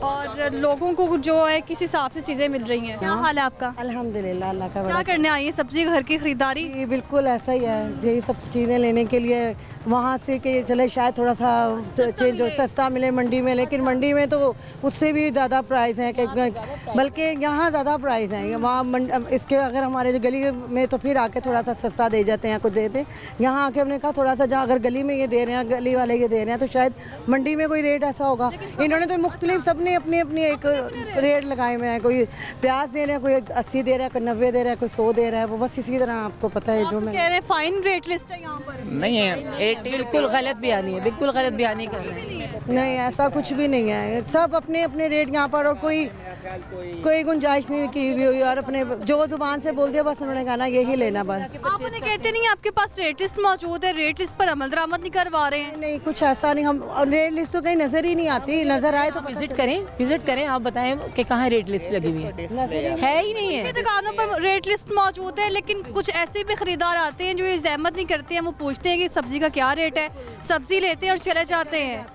और लोगों को जो है किस हिसाब से चीज़ें मिल रही हैं? क्या हाल है आपका? अल्हम्दुलिल्लाह, अल्लाह का क्या बड़ा करने आई हैं? सब्जी घर की खरीदारी? ये बिल्कुल ऐसा ही है। यही सब चीज़ें लेने के लिए वहाँ से कि चले शायद थोड़ा सा चेंज हो, सस्ता मिले मंडी में, लेकिन मंडी में तो उससे भी ज़्यादा प्राइस है, बल्कि यहाँ ज़्यादा प्राइस है। वहाँ इसके अगर हमारे जो गली में तो फिर आके थोड़ा सा सस्ता दे जाते हैं, कुछ देते हैं। यहाँ आके हमने कहा थोड़ा सा जहाँ अगर गली में ये दे रहे हैं, गली वाले ये दे रहे हैं, तो शायद मंडी में कोई रेट ऐसा होगा। इन्होंने तो मुख्तलिफ सबने अपनी अपनी एक रेट लगाए हुए हैं। कोई प्याज दे रहे हैं, कोई 80 दे रहा है, कोई 90 दे रहा है, कोई 100 दे रहा है। वो बस इसी तरह आपको पता है जो मैं कह रहे हैं फाइन रेट लिस्ट है यहाँ पर। नहीं है, बिल्कुल गलत बयानी है, बिल्कुल गलत बयानी कर रहे हैं। नहीं, ऐसा कुछ भी नहीं है। सब अपने अपने रेट यहाँ पर, और कोई गुंजाइश नहीं की हुई हुई, और अपने जो जुबान से बोल दिया बस उन्होंने कहना यही लेना बस। आप उन्हें कहते नहीं आपके पास रेट लिस्ट मौजूद है, रेट लिस्ट पर अमल दरामद नहीं करवा रहे हैं? नहीं, कुछ ऐसा नहीं। हम रेट लिस्ट तो कहीं नजर ही नहीं आती, नजर आए तो विजिट करें, आप बताएं कि कहाँ रेट लिस्ट लगी हुई है ही नहीं है। दुकानों पर रेट लिस्ट मौजूद है, लेकिन कुछ ऐसे भी खरीदार आते हैं जो ये जहमत नहीं करते हैं। वो पूछते हैं कि सब्जी का क्या रेट है, सब्जी लेते हैं और चले जाते हैं।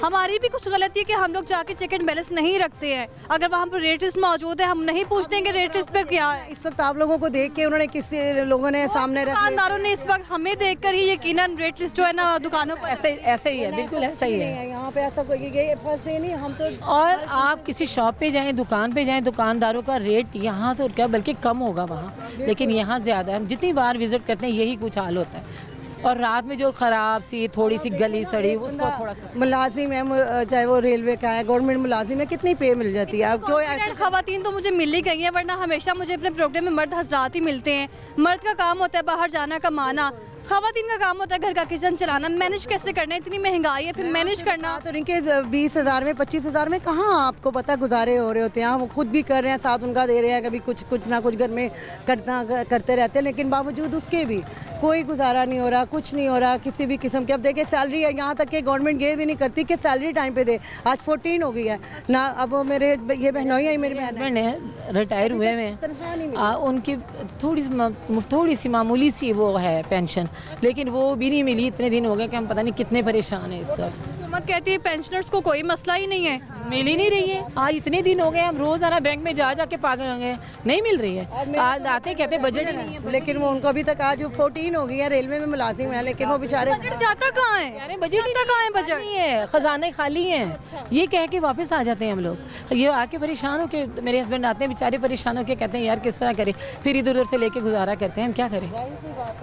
हमारी भी कुछ गलती है कि हम लोग जाके चेक एंड बैलेंस नहीं रखते हैं। अगर वहाँ पर रेट लिस्ट मौजूद है, हम नहीं पूछते हैं कि रेट लिस्ट पर क्या है। इस वक्त आप लोगों को देख के उन्होंने किसी लोगों ने सामने रख दुकानदारों ने इस वक्त हमें देखकर ही यकीनन रेट लिस्ट जो है ना दुकानों पर ऐसे ही है, बिल्कुल ऐसा ही है। यहाँ पे ऐसा कोई फर्स्ट नहीं। हम तो और आप किसी शॉप पे जाएं, दुकान पे जाएं, दुकानदारों का रेट यहाँ तो क्या बल्कि कम होगा वहाँ, लेकिन यहाँ ज़्यादा है। हम जितनी बार विजिट करते हैं यही कुछ हाल होता है। और रात में जो ख़राब सी थोड़ी सी गली सड़ी उसको थोड़ा सा मुलाजिम है, चाहे वो रेलवे का है, गवर्नमेंट मुलाजिम है, कितनी पे मिल जाती है। अब क्यों खवातीन तो मुझे मिल ही गई है, वरना हमेशा मुझे अपने प्रोग्राम में मर्द हजरात ही मिलते हैं। मर्द का काम होता है बाहर जाना कमाना, खवातीन का काम होता है घर का किचन चलाना। मैनेज कैसे करना है, इतनी महंगाई है, फिर मैनेज करना। तो इनके 20,000 में 25,000 में कहाँ आपको पता गुजारे हो रहे होते हैं। वो खुद भी कर रहे हैं, साथ उनका दे रहे हैं, कभी कुछ ना कुछ घर में करते रहते हैं, लेकिन बावजूद उसके भी कोई गुजारा नहीं हो रहा, कुछ नहीं हो रहा किसी भी किस्म की। अब देखिए सैलरी है, यहाँ तक कि गवर्नमेंट ये भी नहीं करती कि सैलरी टाइम पे दे। आज 14 हो गई है ना। अब वो मेरे ये बहनोई है, मेरी बहन है रिटायर हुए हैं, तनख्वाह नहीं मिली। उनकी थोड़ी सी मामूली सी वो है पेंशन, लेकिन वो भी नहीं मिली। इतने दिन हो गए कि हम पता नहीं कितने परेशान हैं इस वक्त। हुकूमत कहती है पेंशनर्स को कोई मसला ही नहीं है, मिल ही नहीं रही है। आज इतने दिन हो गए, हम रोजाना बैंक में जा के पागल होंगे, नहीं मिल रही है। आज आते कहते बजट ही नहीं है, लेकिन वो उनको अभी तक आज 14 हो गई है, रेलवे में मुलाजिम है, लेकिन वो बेचारे बजट जाता कहाँ है? बजट कहाँ है? बजट नहीं है, खजाने खाली हैं। ये कह के वापस आ जाते हैं हम लोग। ये आके परेशान हो के, मेरे हस्बैंड आते हैं बेचारे परेशान हो के, कहते हैं यार किस तरह करें, फिर इधर उधर से लेके गुजारा करते हैं। हम क्या करें,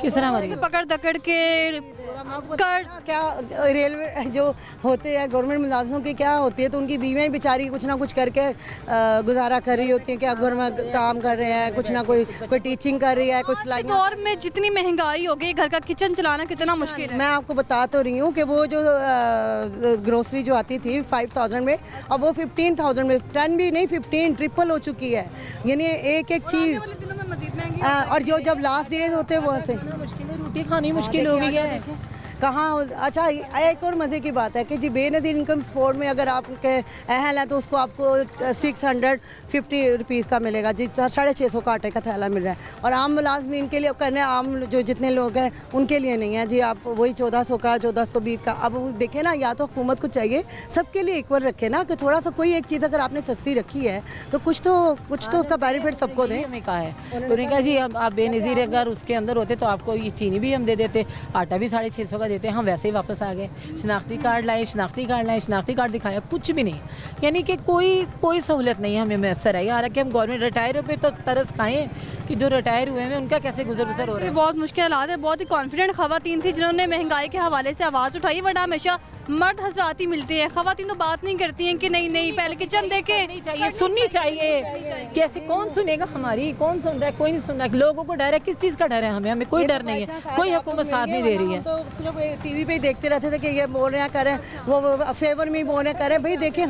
किस तरह हमारे पकड़ दकड़ के क्या रेलवे जो होते हैं गवर्नमेंट मुलाजिमों की क्या होती है, तो उनकी बीवियाँ बेचारी कुछ ना कुछ करके गुजारा कर रही होती हैं। क्या घर में काम कर रहे हैं, कुछ ना कोई टीचिंग कर रही है, कोई सिलाई। दौर में जितनी महंगाई हो गई, घर का किचन चलाना कितना मुश्किल है। मैं आपको बता तो रही हूँ कि वो जो ग्रोसरी जो आती थी 5,000 में, अब वो 15,000 में, 10 भी नहीं 15 ट्रिपल हो चुकी है। यानी एक चीज़, और जो जब लास्ट डेज होते हैं वो से रोटी खानी मुश्किल हो गई है। कहाँ। अच्छा, एक और मज़े की बात है कि जी बेनज़ीर इनकम सपोर्ट में अगर आपके अहल है तो उसको आपको 650 रुपीज़ का मिलेगा जी, 650 का आटे का थैला मिल रहा है। और आम मुलाजमीन के लिए करने, आम जो जितने लोग हैं उनके लिए नहीं है जी, आप वही 1400 का, 1420 का। अब देखें ना, या तो हुकूमत को चाहिए सबके लिए इक्वल रखे ना, कि थोड़ा सा कोई एक चीज़ अगर आपने सस्ती रखी है तो कुछ तो उसका बेनिफिट सबको दें। हमें कहा है, उन्होंने कहा जी आप बेनज़ीर अगर उसके अंदर होते तो आपको ये चीनी भी हम दे देते, आटा भी 650 देते हैं। हम वैसे ही वापस आ गए। शनाख्ती कार्ड लाए, शनाख्ती कार्ड दिखाया, कुछ भी नहीं। यानी कि कोई सहूलत नहीं हमें मैसर आई। हालांकि हम गवर्नमेंट रिटायर पे तो तरस खाएं कि जो रिटायर हुए हैं उनका कैसे गुजर बसर हो रहा है। बहुत मुश्किल हालात है। बहुत ही कॉन्फिडेंट खवातीन थी जिन्होंने महंगाई के हवाले से आवाज़ उठाई, वरना हमेशा मर्द हजरात ही मिलते हैं। खवातीन तो बात नहीं करती हैं कि नहीं पहले किचन देखे, नहीं चाहिए, सुननी चाहिए। कैसे, कौन सुनेगा हमारी, कौन सुन रहा है? कोई नहीं सुन रहा। लोगों को डर है, किस चीज़ का डर है? हमें कोई डर नहीं है, कोई हुकूमत साथ नहीं दे रही है। तो सिर्फ टीवी पे देखते रहते थे कि ये बोल रहे हैं, कर रहे हैं, वो फेवर में बोल रहे हैं, कर रहे हैं। भाई देखिए,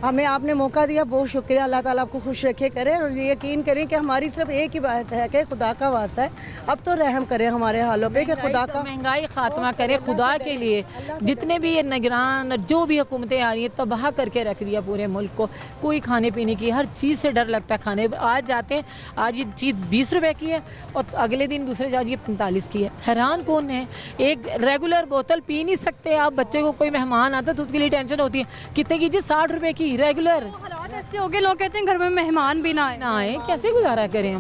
हमें आपने मौका दिया, बहुत शुक्रिया। अल्लाह ताला आपको खुश रखे, करे। और यकीन करें कि हमारी सिर्फ एक की बात है कि खुदा का वास्ता है, अब तो रहम करें हमारे हालों पे कि खुदा का महंगाई खात्मा करे खुदा के लिए। जितने भी ये निगरान जो भी हुकूमतें आ रही हैं तबाह करके रख दिया पूरे मुल्क को। कोई खाने पीने की हर चीज़ से डर लगता है। खाने आज जाते हैं, आज ये चीज़ 20 रुपए की है और अगले दिन दूसरे आज ये 45 की है। हैरान कौन है? एक रेगुलर बोतल पी नहीं सकते आप। बच्चे को कोई मेहमान आता तो उसके लिए टेंशन होती है कितने की जी, 60 रुपए की रेगुलर। हालात ऐसे हो गए, लोग कहते हैं घर में मेहमान भी ना आए। ना आए कैसे गुजारा करें हम?